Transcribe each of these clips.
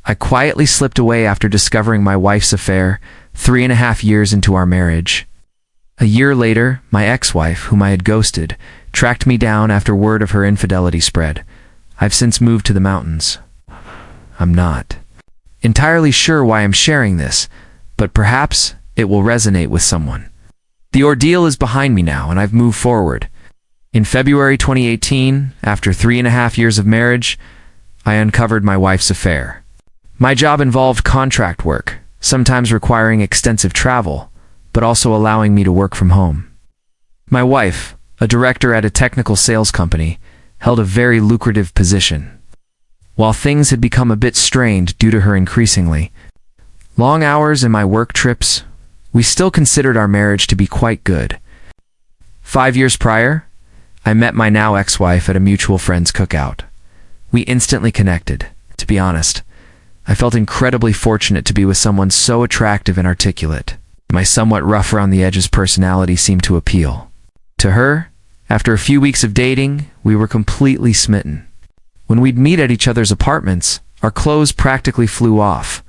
I quietly slipped away after discovering my wife's affair 3.5 years into our marriage. A year later, my ex-wife, whom I had ghosted, tracked me down after word of her infidelity spread. I've since moved to the mountains. I'm not entirely sure why I'm sharing this, but perhaps it will resonate with someone. The ordeal is behind me now, and I've moved forward. In February 2018, after 3.5 years of marriage, I uncovered my wife's affair. My job involved contract work, sometimes requiring extensive travel, but also allowing me to work from home. My wife, a director at a technical sales company, held a very lucrative position. While things had become a bit strained due to her increasingly long hours and my work trips, we still considered our marriage to be quite good. 5 years prior, I met my now ex-wife at a mutual friend's cookout. We instantly connected. To be honest, I felt incredibly fortunate to be with someone so attractive and articulate. My somewhat rough around the edges personality seemed to appeal. To her, after a few weeks of dating, we were completely smitten. When we'd meet at each other's apartments, our clothes practically flew off.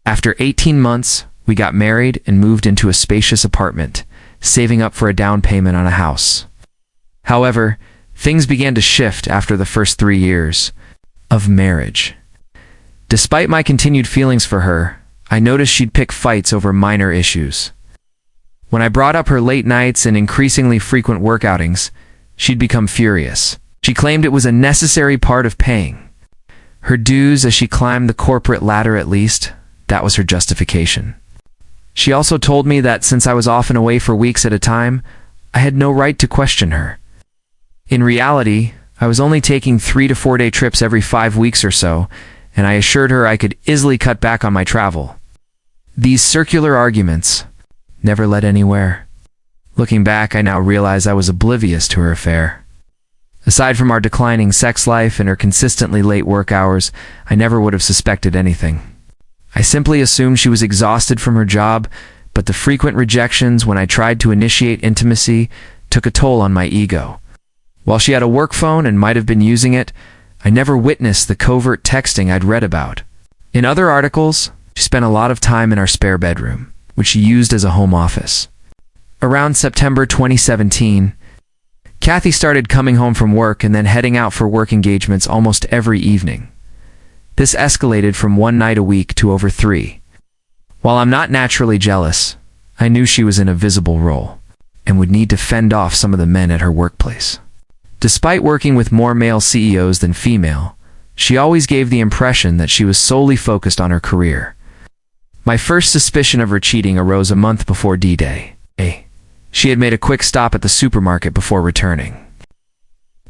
After 18 months, we got married and moved into a spacious apartment, saving up for a down payment on a house. However, things began to shift after the first 3 years of marriage. Despite my continued feelings for her, I noticed she'd pick fights over minor issues. When I brought up her late nights and increasingly frequent work outings, she'd become furious. She claimed it was a necessary part of paying her dues as she climbed the corporate ladder. At least, that was her justification. She also told me that since I was often away for weeks at a time, I had no right to question her. In reality, I was only taking 3 to 4 day trips every 5 weeks or so, and I assured her I could easily cut back on my travel. These circular arguments never led anywhere. Looking back, I now realize I was oblivious to her affair. Aside from our declining sex life and her consistently late work hours, I never would have suspected anything. I simply assumed she was exhausted from her job, but the frequent rejections when I tried to initiate intimacy took a toll on my ego. While she had a work phone and might have been using it, I never witnessed the covert texting I'd read about. In other articles, she spent a lot of time in our spare bedroom, which she used as a home office. Around September 2017, Kathy started coming home from work and then heading out for work engagements almost every evening. This escalated from 1 night a week to over 3. While I'm not naturally jealous, I knew she was in a visible role and would need to fend off some of the men at her workplace. Despite working with more male CEOs than female, she always gave the impression that she was solely focused on her career. My first suspicion of her cheating arose a month before D-Day. She had made a quick stop at the supermarket before returning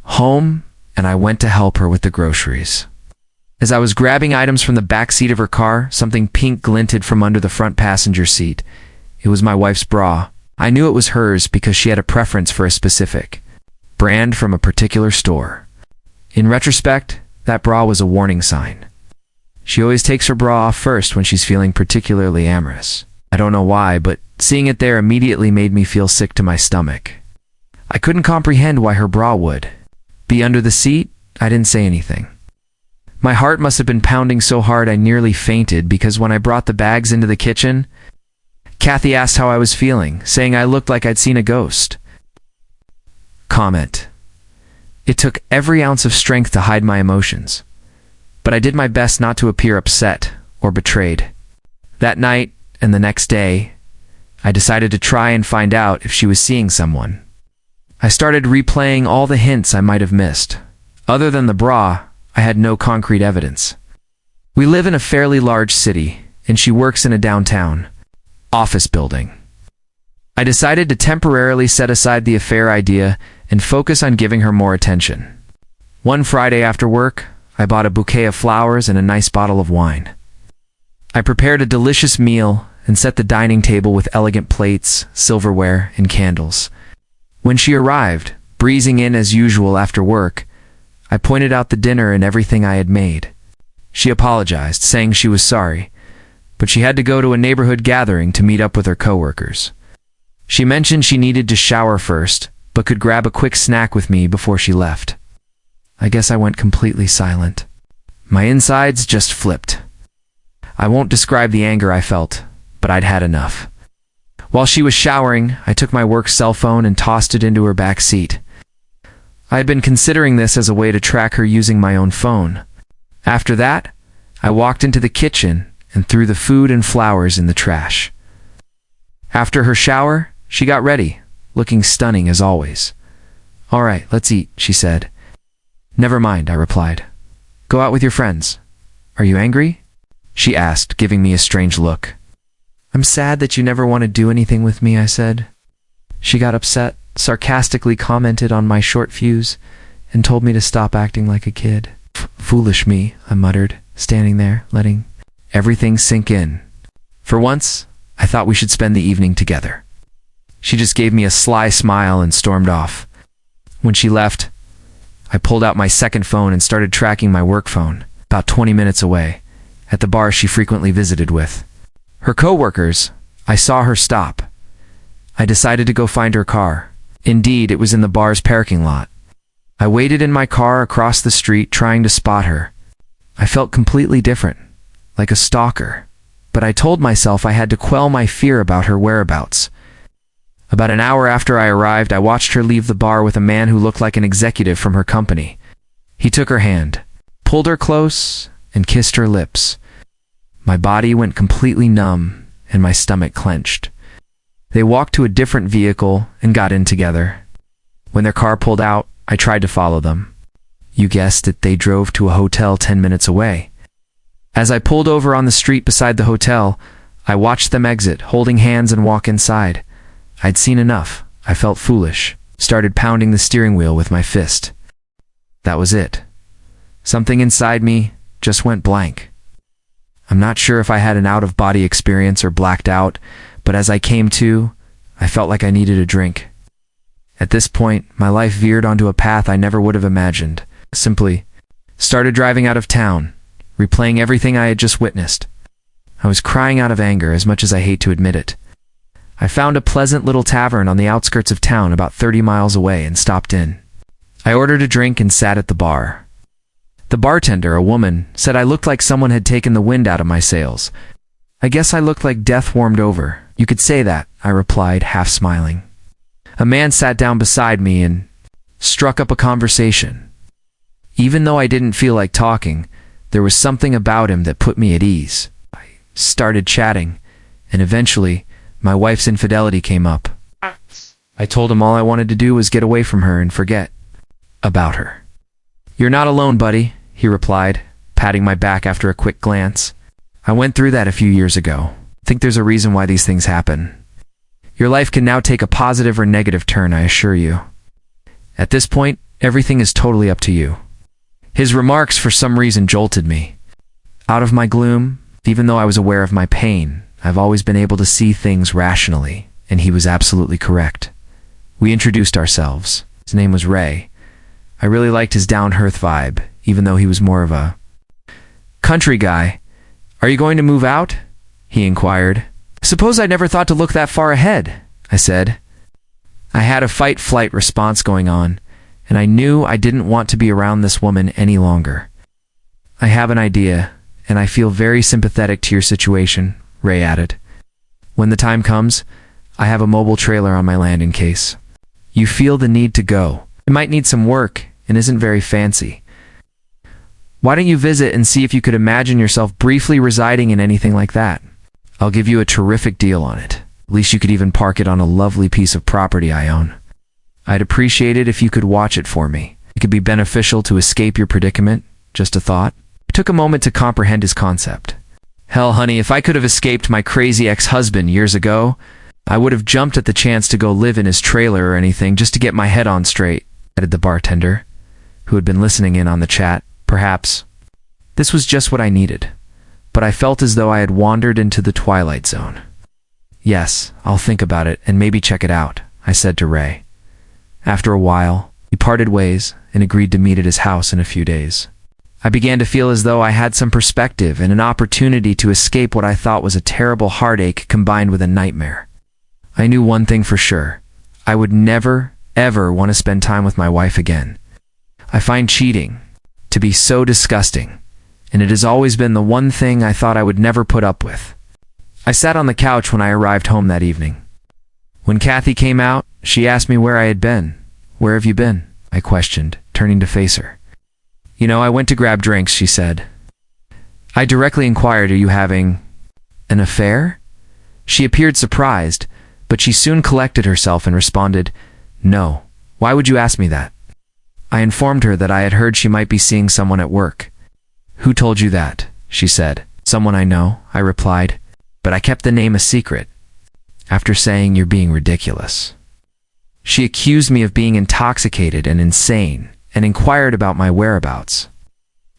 home, and I went to help her with the groceries. As I was grabbing items from the back seat of her car, something pink glinted from under the front passenger seat. It was my wife's bra. I knew it was hers because she had a preference for a specific brand from a particular store. In retrospect, that bra was a warning sign. She always takes her bra off first when she's feeling particularly amorous. I don't know why, but seeing it there immediately made me feel sick to my stomach. I couldn't comprehend why her bra would be under the seat. I didn't say anything. My heart must have been pounding so hard I nearly fainted because when I brought the bags into the kitchen, Kathy asked how I was feeling, saying I looked like I'd seen a ghost. Comment: it took every ounce of strength to hide my emotions, but I did my best not to appear upset or betrayed. That night and the next day, I decided to try and find out if she was seeing someone. I started replaying all the hints I might have missed. Other than the bra, I had no concrete evidence. We live in a fairly large city, and she works in a downtown office building. I decided to temporarily set aside the affair idea and focus on giving her more attention. One Friday after work, I bought a bouquet of flowers and a nice bottle of wine. I prepared a delicious meal and set the dining table with elegant plates, silverware, and candles. When she arrived, breezing in as usual after work, I pointed out the dinner and everything I had made. She apologized, saying she was sorry, but she had to go to a neighborhood gathering to meet up with her coworkers. She mentioned she needed to shower first, but could grab a quick snack with me before she left. I guess I went completely silent. My insides just flipped. I won't describe the anger I felt, but I'd had enough. While she was showering, I took my work cell phone and tossed it into her back seat. I had been considering this as a way to track her using my own phone. After that, I walked into the kitchen and threw the food and flowers in the trash. After her shower, she got ready, looking stunning as always. "All right, let's eat," she said. "Never mind," I replied. "Go out with your friends." "Are you angry?" she asked, giving me a strange look. "I'm sad that you never want to do anything with me," I said. She got upset, sarcastically commented on my short fuse, and told me to stop acting like a kid. "Foolish me," I muttered, standing there, letting everything sink in. For once, I thought we should spend the evening together. She just gave me a sly smile and stormed off. When she left, I pulled out my second phone and started tracking my work phone, about 20 minutes away, at the bar she frequently visited with. Her co-workers, I saw her stop. I decided to go find her car. Indeed, it was in the bar's parking lot. I waited in my car across the street trying to spot her. I felt completely different, like a stalker, but I told myself I had to quell my fear about her whereabouts. About an hour after I arrived, I watched her leave the bar with a man who looked like an executive from her company. He took her hand, pulled her close, and kissed her lips. My body went completely numb, and my stomach clenched. They walked to a different vehicle and got in together. When their car pulled out, I tried to follow them. You guessed it, they drove to a hotel 10 minutes away. As I pulled over on the street beside the hotel, I watched them exit, holding hands, and walk inside. I'd seen enough. I felt foolish, started pounding the steering wheel with my fist. That was it. Something inside me just went blank. I'm not sure if I had an out-of-body experience or blacked out, but as I came to, I felt like I needed a drink. At this point, my life veered onto a path I never would have imagined. Simply started driving out of town, replaying everything I had just witnessed. I was crying out of anger, as much as I hate to admit it. I found a pleasant little tavern on the outskirts of town about 30 miles away and stopped in. I ordered a drink and sat at the bar. The bartender, a woman, said I looked like someone had taken the wind out of my sails. "I guess I looked like death warmed over. You could say that," I replied, half smiling. A man sat down beside me and struck up a conversation. Even though I didn't feel like talking, there was something about him that put me at ease. I started chatting, and eventually, my wife's infidelity came up. I told him all I wanted to do was get away from her and forget about her. "You're not alone, buddy," he replied, patting my back after a quick glance. "I went through that a few years ago. I think there's a reason why these things happen. Your life can now take a positive or negative turn, I assure you. At this point, everything is totally up to you." His remarks for some reason jolted me. Out of my gloom, even though I was aware of my pain, I've always been able to see things rationally, and he was absolutely correct. We introduced ourselves. His name was Ray. I really liked his down-earth vibe, even though he was more of a country guy. "Are you going to move out?" he inquired. "Suppose I never thought to look that far ahead," I said. I had a fight-flight response going on, and I knew I didn't want to be around this woman any longer. "I have an idea, and I feel very sympathetic to your situation," Ray added. "When the time comes, I have a mobile trailer on my land in case you feel the need to go. It might need some work and isn't very fancy. Why don't you visit and see if you could imagine yourself briefly residing in anything like that? I'll give you a terrific deal on it. At least you could even park it on a lovely piece of property I own. I'd appreciate it if you could watch it for me. It could be beneficial to escape your predicament. Just a thought." I took a moment to comprehend his concept. Hell, honey, if I could have escaped my crazy ex-husband years ago, I would have jumped at the chance to go live in his trailer or anything just to get my head on straight, added the bartender, who had been listening in on the chat. Perhaps this was just what I needed, but I felt as though I had wandered into the twilight zone. "Yes, I'll think about it and maybe check it out," I said to Ray. After a while, we parted ways and agreed to meet at his house in a few days. I began to feel as though I had some perspective and an opportunity to escape what I thought was a terrible heartache combined with a nightmare. I knew one thing for sure. I would never, ever want to spend time with my wife again. I find cheating to be so disgusting, and it has always been the one thing I thought I would never put up with. I sat on the couch when I arrived home that evening. When Kathy came out, she asked me where I had been. "Where have you been?" I questioned, turning to face her. "You know, I went to grab drinks," she said. I directly inquired, "Are you having an affair?" She appeared surprised, but she soon collected herself and responded, "No. Why would you ask me that?" I informed her that I had heard she might be seeing someone at work. "Who told you that?" she said. "Someone I know," I replied, but I kept the name a secret. After saying, "You're being ridiculous." She accused me of being intoxicated and insane and inquired about my whereabouts.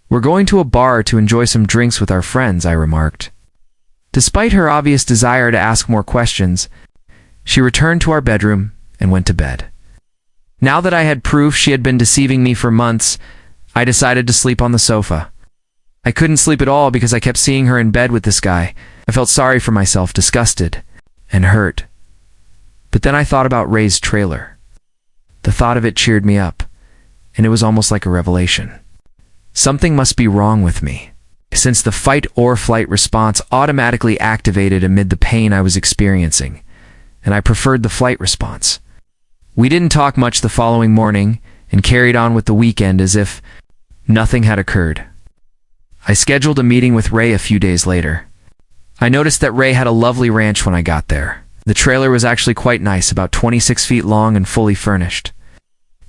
"We're going to a bar to enjoy some drinks with our friends," I remarked. Despite her obvious desire to ask more questions, she returned to our bedroom and went to bed. Now that I had proof she had been deceiving me for months, I decided to sleep on the sofa. I couldn't sleep at all because I kept seeing her in bed with this guy. I felt sorry for myself, disgusted, and hurt. But then I thought about Ray's trailer. The thought of it cheered me up, and it was almost like a revelation. Something must be wrong with me, since the fight or flight response automatically activated amid the pain I was experiencing, and I preferred the flight response. We didn't talk much the following morning and carried on with the weekend as if nothing had occurred. I scheduled a meeting with Ray a few days later. I noticed that Ray had a lovely ranch when I got there. The trailer was actually quite nice, about 26 feet long and fully furnished.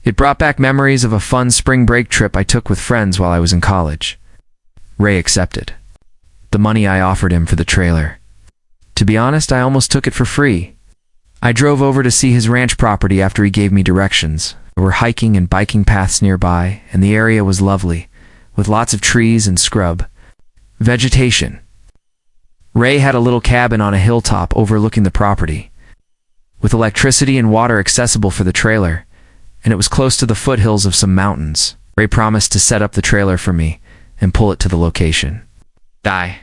It brought back memories of a fun spring break trip I took with friends while I was in college. Ray accepted the money I offered him for the trailer. To be honest, I almost took it for free. I drove over to see his ranch property after he gave me directions. There were hiking and biking paths nearby, and the area was lovely, with lots of trees and scrub. Vegetation. Ray had a little cabin on a hilltop overlooking the property, with electricity and water accessible for the trailer, and it was close to the foothills of some mountains. Ray promised to set up the trailer for me and pull it to the location. I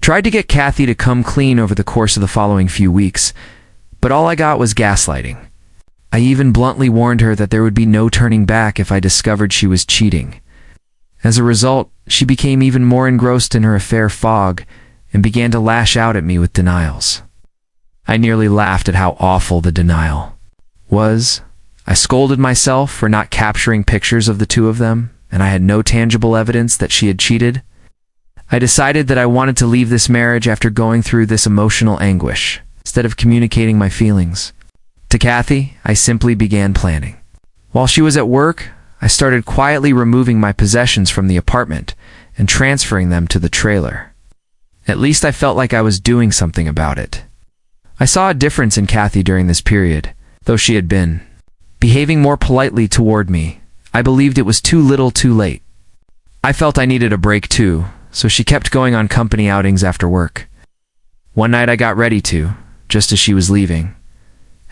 tried to get Kathy to come clean over the course of the following few weeks, but all I got was gaslighting. I even bluntly warned her that there would be no turning back if I discovered she was cheating. As a result, she became even more engrossed in her affair fog and began to lash out at me with denials. I nearly laughed at how awful the denial was. I scolded myself for not capturing pictures of the two of them, and I had no tangible evidence that she had cheated. I decided that I wanted to leave this marriage after going through this emotional anguish, instead of communicating my feelings. To Kathy, I simply began planning. While she was at work, I started quietly removing my possessions from the apartment and transferring them to the trailer. At least I felt like I was doing something about it. I saw a difference in Kathy during this period, though she had been behaving more politely toward me. I believed it was too little too late. I felt I needed a break too, so she kept going on company outings after work. One night I got ready to, just as she was leaving.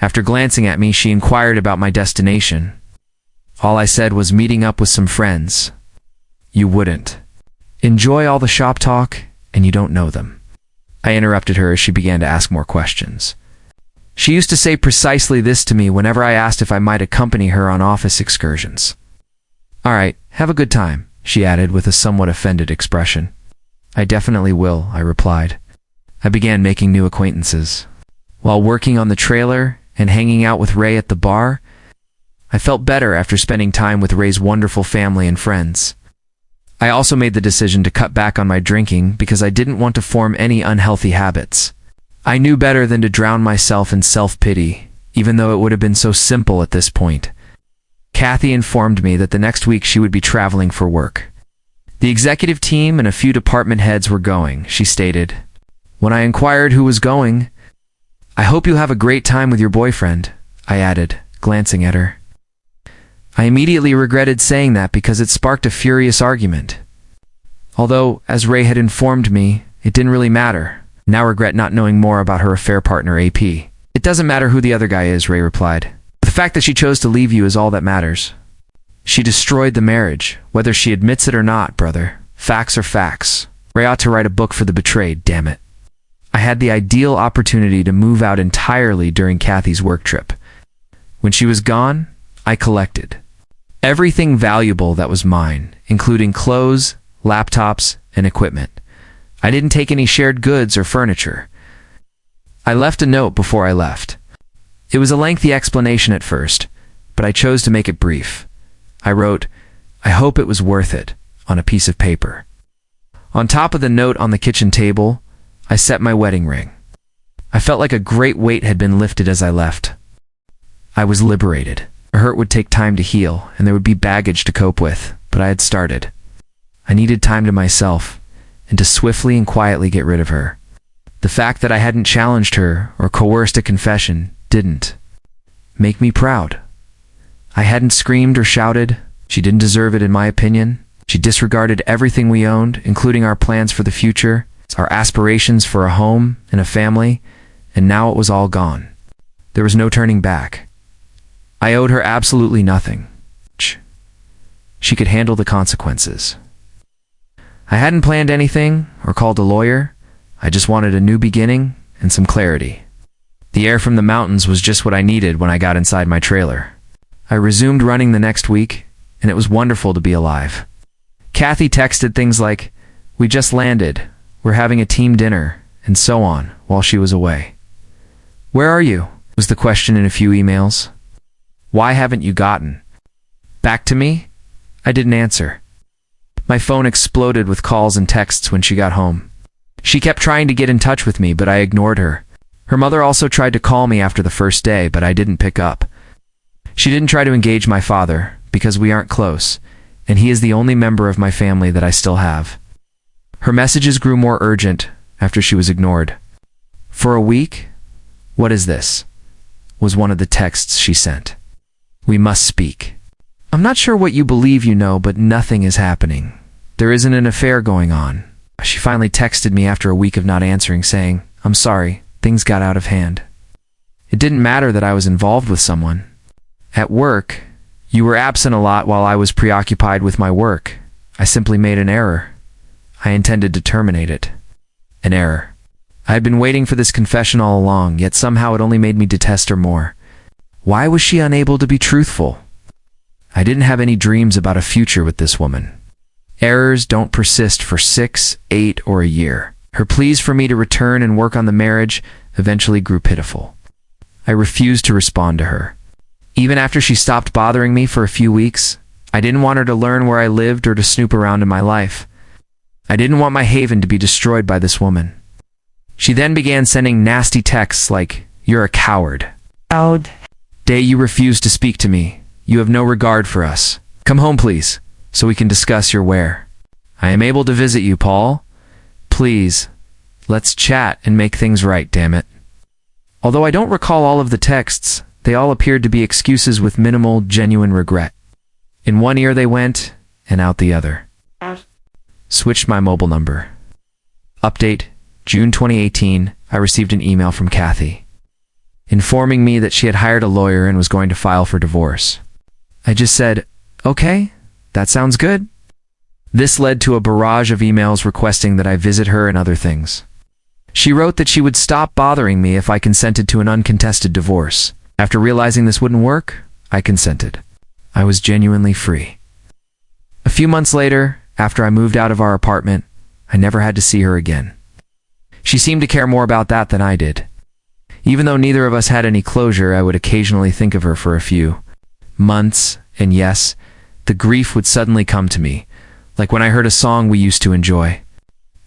After glancing at me, she inquired about my destination. All I said was meeting up with some friends. "You wouldn't enjoy all the shop talk, and you don't know them." I interrupted her as she began to ask more questions. She used to say precisely this to me whenever I asked if I might accompany her on office excursions. "All right, have a good time," she added with a somewhat offended expression. "I definitely will," I replied. I began making new acquaintances. While working on the trailer and hanging out with Ray at the bar, I felt better after spending time with Ray's wonderful family and friends. I also made the decision to cut back on my drinking because I didn't want to form any unhealthy habits. I knew better than to drown myself in self-pity, even though it would have been so simple at this point. Kathy informed me that the next week she would be traveling for work. The executive team and a few department heads were going, she stated. When I inquired who was going, "I hope you have a great time with your boyfriend," I added, glancing at her. I immediately regretted saying that because it sparked a furious argument. Although, as Ray had informed me, it didn't really matter. Now regret not knowing more about her affair partner, AP. "It doesn't matter who the other guy is," Ray replied. "The fact that she chose to leave you is all that matters. She destroyed the marriage, whether she admits it or not, brother. Facts are facts. Ray ought to write a book for the betrayed, damn it." I had the ideal opportunity to move out entirely during Kathy's work trip. When she was gone, I collected everything valuable that was mine, including clothes, laptops, and equipment. I didn't take any shared goods or furniture. I left a note before I left. It was a lengthy explanation at first, but I chose to make it brief. I wrote, "I hope it was worth it," on a piece of paper. On top of the note on the kitchen table, I set my wedding ring. I felt like a great weight had been lifted as I left. I was liberated. A hurt would take time to heal, and there would be baggage to cope with, but I had started. I needed time to myself, and to swiftly and quietly get rid of her. The fact that I hadn't challenged her or coerced a confession didn't make me proud. I hadn't screamed or shouted. She didn't deserve it, in my opinion. She disregarded everything we owned, including our plans for the future, our aspirations for a home and a family, and now it was all gone. There was no turning back. I owed her absolutely nothing. She could handle the consequences. I hadn't planned anything or called a lawyer. I just wanted a new beginning and some clarity. The air from the mountains was just what I needed when I got inside my trailer. I resumed running the next week, and it was wonderful to be alive. Kathy texted things like, "We just landed, we're having a team dinner," and so on, while she was away. "Where are you?" was the question in a few emails. "Why haven't you gotten back to me?" I didn't answer. My phone exploded with calls and texts when she got home. She kept trying to get in touch with me, but I ignored her. Her mother also tried to call me after the first day, but I didn't pick up. She didn't try to engage my father, because we aren't close, and he is the only member of my family that I still have. Her messages grew more urgent after she was ignored. "For a week? What is this?" was one of the texts she sent. "We must speak. I'm not sure what you believe you know, but nothing is happening. There isn't an affair going on." She finally texted me after a week of not answering, saying, "I'm sorry, things got out of hand." It didn't matter that I was involved with someone. At work, "You were absent a lot while I was preoccupied with my work. I simply made an error. I intended to terminate it." An error. I had been waiting for this confession all along, yet somehow it only made me detest her more. Why was she unable to be truthful? I didn't have any dreams about a future with this woman. Errors don't persist for 6, 8, or a year. Her pleas for me to return and work on the marriage eventually grew pitiful. I refused to respond to her. Even after she stopped bothering me for a few weeks, I didn't want her to learn where I lived or to snoop around in my life. I didn't want my haven to be destroyed by this woman. She then began sending nasty texts like, "You're a coward. Day you refuse to speak to me. You have no regard for us. Come home, please, so we can discuss your where. I am able to visit you, Paul. Please, let's chat and make things right, damn it." Although I don't recall all of the texts, they all appeared to be excuses with minimal, genuine regret. In one ear they went, and out the other. Switched my mobile number. Update, June 2018, I received an email from Kathy, informing me that she had hired a lawyer and was going to file for divorce. I just said, "Okay, that sounds good." This led to a barrage of emails requesting that I visit her and other things. She wrote that she would stop bothering me if I consented to an uncontested divorce. After realizing this wouldn't work, I consented. I was genuinely free. A few months later, after I moved out of our apartment, I never had to see her again. She seemed to care more about that than I did. Even though neither of us had any closure, I would occasionally think of her for a few months, and yes, the grief would suddenly come to me, like when I heard a song we used to enjoy.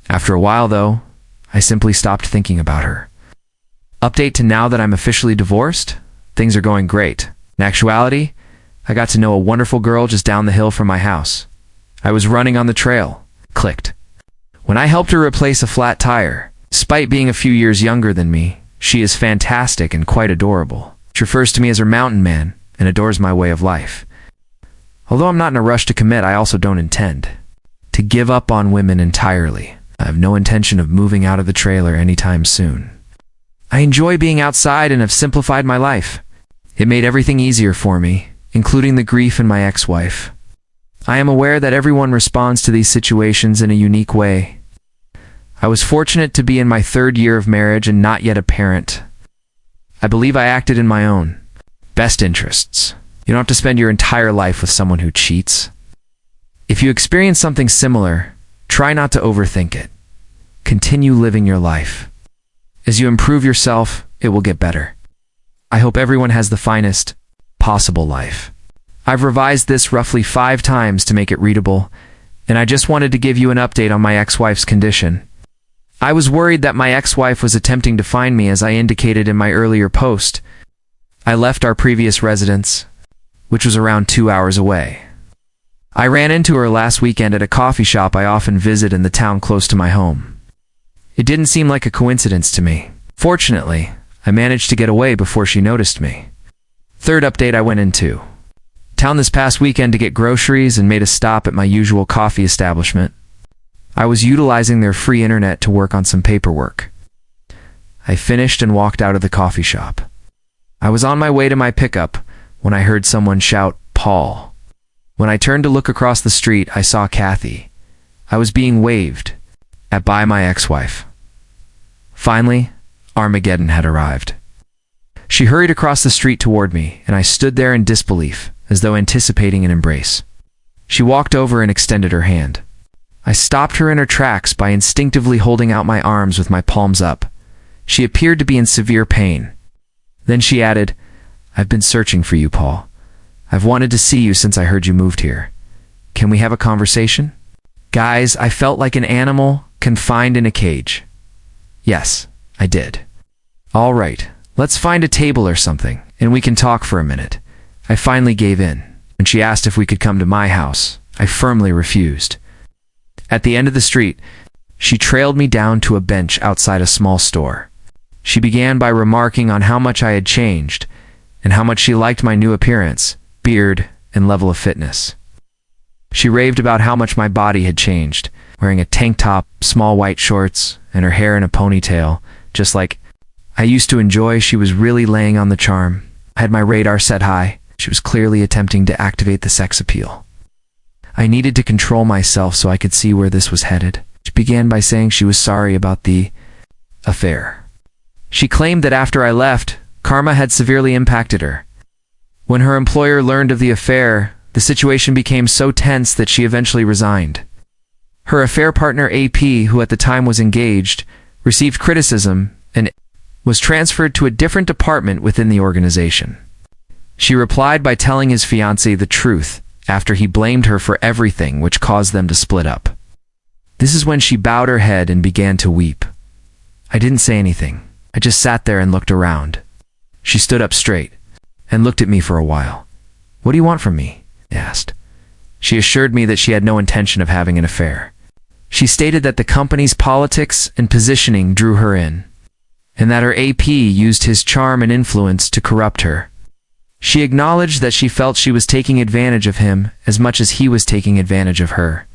After a while, though, I simply stopped thinking about her. Update to now that I'm officially divorced, things are going great. In actuality, I got to know a wonderful girl just down the hill from my house. I was running on the trail. Clicked. When I helped her replace a flat tire, despite being a few years younger than me, she is fantastic and quite adorable. She refers to me as her mountain man and adores my way of life. Although I'm not in a rush to commit, I also don't intend to give up on women entirely. I have no intention of moving out of the trailer anytime soon. I enjoy being outside and have simplified my life. It made everything easier for me, including the grief in my ex-wife. I am aware that everyone responds to these situations in a unique way. I was fortunate to be in my 3rd year of marriage and not yet a parent. I believe I acted in my own best interests. You don't have to spend your entire life with someone who cheats. If you experience something similar, Try not to overthink it. Continue living your life. As you improve yourself, it will get better. I hope everyone has the finest possible life. I've revised this roughly 5 times to make it readable, and I just wanted to give you an update on my ex-wife's condition. I was worried that my ex-wife was attempting to find me, as I indicated in my earlier post. I left our previous residence, which was around 2 hours away. I ran into her last weekend at a coffee shop I often visit in the town close to my home. It didn't seem like a coincidence to me. Fortunately, I managed to get away before she noticed me. Third update, I went into town this past weekend to get groceries and made a stop at my usual coffee establishment. I was utilizing their free internet to work on some paperwork. I finished and walked out of the coffee shop. I was on my way to my pickup when I heard someone shout, "Paul." When I turned to look across the street, I saw Kathy. I was being waved at by my ex-wife. Finally, Armageddon had arrived. She hurried across the street toward me, and I stood there in disbelief, as though anticipating an embrace. She walked over and extended her hand. I stopped her in her tracks by instinctively holding out my arms with my palms up. She appeared to be in severe pain. Then she added, "I've been searching for you, Paul. I've wanted to see you since I heard you moved here. Can we have a conversation?" Guys, I felt like an animal confined in a cage. Yes, I did. "All right, let's find a table or something, and we can talk for a minute." I finally gave in. When she asked if we could come to my house, I firmly refused. At the end of the street, she trailed me down to a bench outside a small store. She began by remarking on how much I had changed, and how much she liked my new appearance, beard, and level of fitness. She raved about how much my body had changed, wearing a tank top, small white shorts, and her hair in a ponytail, just like I used to enjoy. She was really laying on the charm. I had my radar set high. She was clearly attempting to activate the sex appeal. I needed to control myself so I could see where this was headed. She began by saying she was sorry about the affair. She claimed that after I left, karma had severely impacted her. When her employer learned of the affair, the situation became so tense that she eventually resigned. Her affair partner, AP, who at the time was engaged, received criticism and was transferred to a different department within the organization. She replied by telling his fiancée the truth after he blamed her for everything, which caused them to split up. This is when she bowed her head and began to weep. I didn't say anything. I just sat there and looked around. She stood up straight and looked at me for a while. "What do you want from me?" I asked. She assured me that she had no intention of having an affair. She stated that the company's politics and positioning drew her in, and that her AP used his charm and influence to corrupt her. She acknowledged that she felt she was taking advantage of him as much as he was taking advantage of her.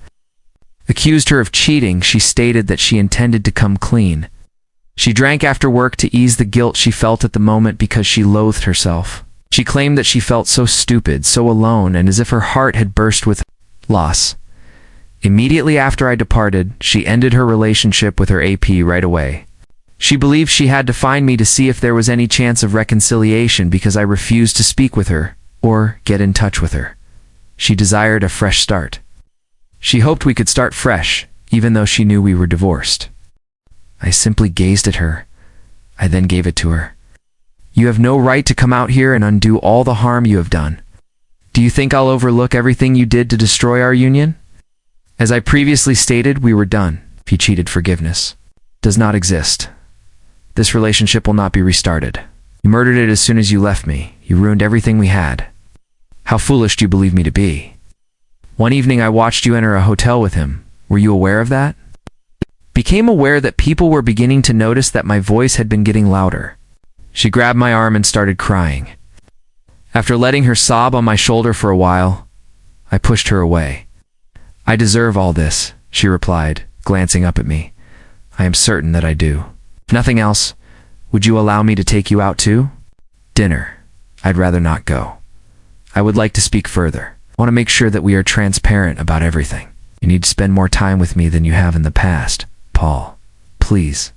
Accused her of cheating, she stated that she intended to come clean. She drank after work to ease the guilt she felt at the moment because she loathed herself. She claimed that she felt so stupid, so alone, and as if her heart had burst with loss. Immediately after I departed, she ended her relationship with her AP right away. She believed she had to find me to see if there was any chance of reconciliation because I refused to speak with her or get in touch with her. She desired a fresh start. She hoped we could start fresh, even though she knew we were divorced. I simply gazed at her. I then gave it to her. "You have no right to come out here and undo all the harm you have done. Do you think I'll overlook everything you did to destroy our union? As I previously stated, we were done. If you cheated, forgiveness does not exist. This relationship will not be restarted. You murdered it as soon as you left me. You ruined everything we had. How foolish do you believe me to be? One evening I watched you enter a hotel with him. Were you aware of that?" Became aware that people were beginning to notice that my voice had been getting louder. She grabbed my arm and started crying. After letting her sob on my shoulder for a while, I pushed her away. "I deserve all this," she replied, glancing up at me. "I am certain that I do. If nothing else, would you allow me to take you out too?" "Dinner. I'd rather not go. I would like to speak further. I want to make sure that we are transparent about everything. You need to spend more time with me than you have in the past. Paul, please.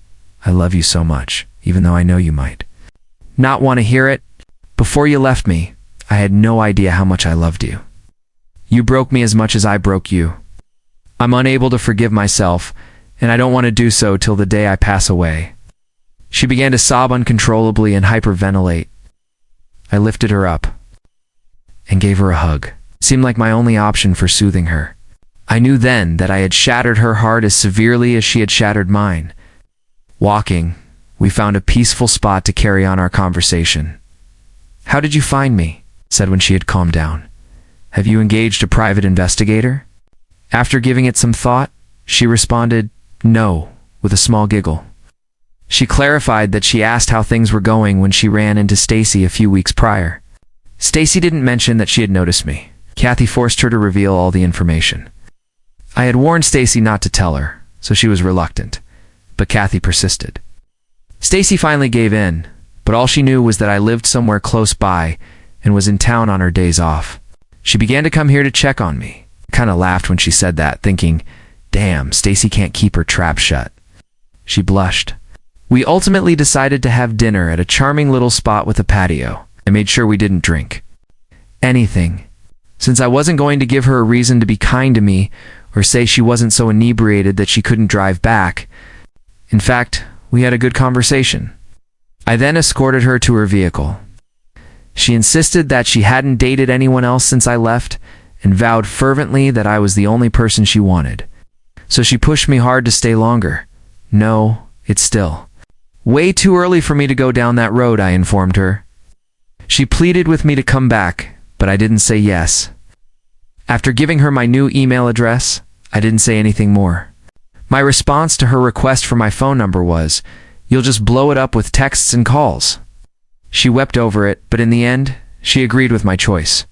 I love you so much, even though I know you might not want to hear it. Before you left me, I had no idea how much I loved you. You broke me as much as I broke you. I'm unable to forgive myself, and I don't want to do so till the day I pass away." She began to sob uncontrollably and hyperventilate. I lifted her up and gave her a hug. It seemed like my only option for soothing her. I knew then that I had shattered her heart as severely as she had shattered mine. Walking, we found a peaceful spot to carry on our conversation. "How did you find me?" I said when she had calmed down. "Have you engaged a private investigator?" After giving it some thought, she responded, "No," with a small giggle. She clarified that she asked how things were going when she ran into Stacy a few weeks prior. Stacy didn't mention that she had noticed me. Kathy forced her to reveal all the information. I had warned Stacy not to tell her, so she was reluctant, but Kathy persisted. Stacy finally gave in, but all she knew was that I lived somewhere close by and was in town on her days off. She began to come here to check on me. I kind of laughed when she said that, thinking, damn, Stacy can't keep her trap shut. She blushed. We ultimately decided to have dinner at a charming little spot with a patio. I made sure we didn't drink anything, since I wasn't going to give her a reason to be kind to me or say she wasn't so inebriated that she couldn't drive back. In fact, we had a good conversation. I then escorted her to her vehicle. She insisted that she hadn't dated anyone else since I left and vowed fervently that I was the only person she wanted. So she pushed me hard to stay longer. "No, it's still way too early for me to go down that road," I informed her. She pleaded with me to come back, but I didn't say yes. After giving her my new email address, I didn't say anything more. My response to her request for my phone number was, "You'll just blow it up with texts and calls." She wept over it, but in the end, she agreed with my choice.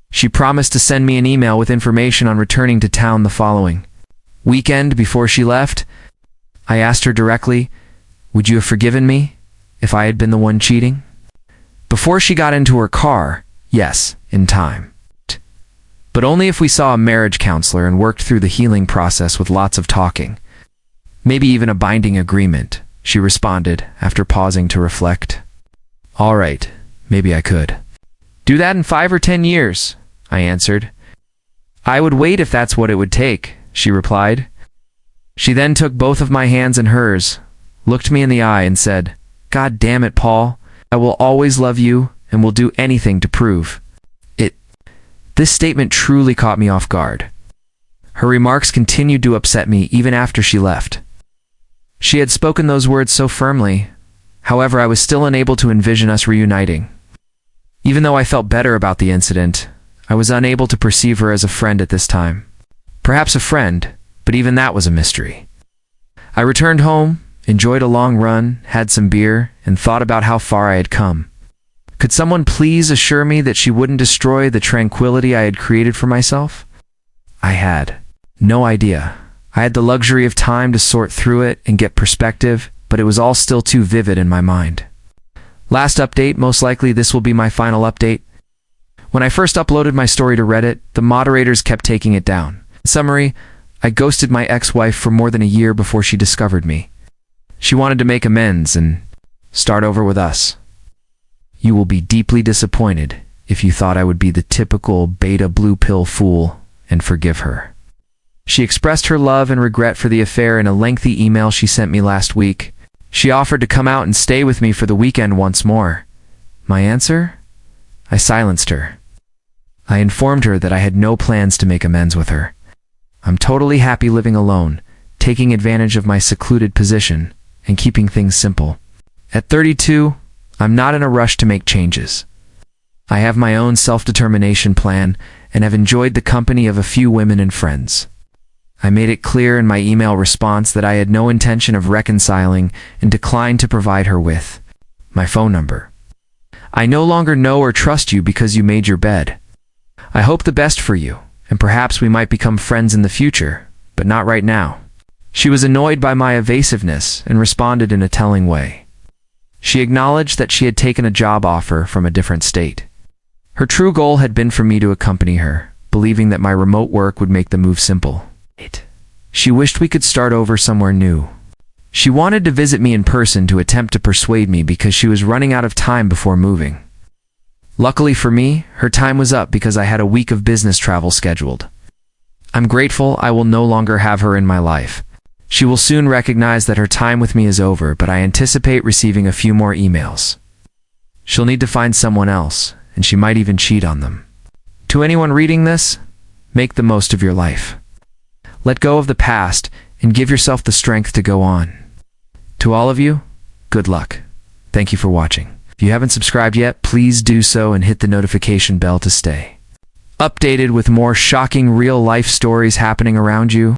She promised to send me an email with information on returning to town the following weekend. Before she left, I asked her directly, "Would you have forgiven me if I had been the one cheating?" Before she got into her car, yes, in time. But only if we saw a marriage counselor and worked through the healing process with lots of talking. Maybe even a binding agreement, she responded after pausing to reflect. "All right, maybe I could do that in 5 or 10 years, I answered. "I would wait if that's what it would take," she replied. She then took both of my hands in hers, looked me in the eye and said, "God damn it, Paul. I will always love you and will do anything to prove it." This statement truly caught me off guard. Her remarks continued to upset me even after she left. She had spoken those words so firmly, however, I was still unable to envision us reuniting. Even though I felt better about the incident, I was unable to perceive her as a friend at this time. Perhaps a friend, but even that was a mystery. I returned home, enjoyed a long run, had some beer, and thought about how far I had come. Could someone please assure me that she wouldn't destroy the tranquility I had created for myself? I had no idea. I had the luxury of time to sort through it and get perspective, but it was all still too vivid in my mind. Last update, most likely this will be my final update. When I first uploaded my story to Reddit, the moderators kept taking it down. In summary, I ghosted my ex-wife for more than a year before she discovered me. She wanted to make amends and start over with us. You will be deeply disappointed if you thought I would be the typical beta blue pill fool and forgive her. She expressed her love and regret for the affair in a lengthy email she sent me last week. She offered to come out and stay with me for the weekend once more. My answer? I silenced her. I informed her that I had no plans to make amends with her. I'm totally happy living alone, taking advantage of my secluded position, and keeping things simple. At 32, I'm not in a rush to make changes. I have my own self-determination plan and have enjoyed the company of a few women and friends. I made it clear in my email response that I had no intention of reconciling and declined to provide her with my phone number. I no longer know or trust you because you made your bed. I hope the best for you, and perhaps we might become friends in the future, but not right now. She was annoyed by my evasiveness and responded in a telling way. She acknowledged that she had taken a job offer from a different state. Her true goal had been for me to accompany her, believing that my remote work would make the move simple. She wished we could start over somewhere new. She wanted to visit me in person to attempt to persuade me because she was running out of time before moving. Luckily for me, her time was up because I had a week of business travel scheduled. I'm grateful I will no longer have her in my life. She will soon recognize that her time with me is over, but I anticipate receiving a few more emails. She'll need to find someone else, and she might even cheat on them. To anyone reading this, make the most of your life. Let go of the past and give yourself the strength to go on. To all of you, good luck. Thank you for watching. If you haven't subscribed yet, please do so and hit the notification bell to stay updated with more shocking real-life stories happening around you.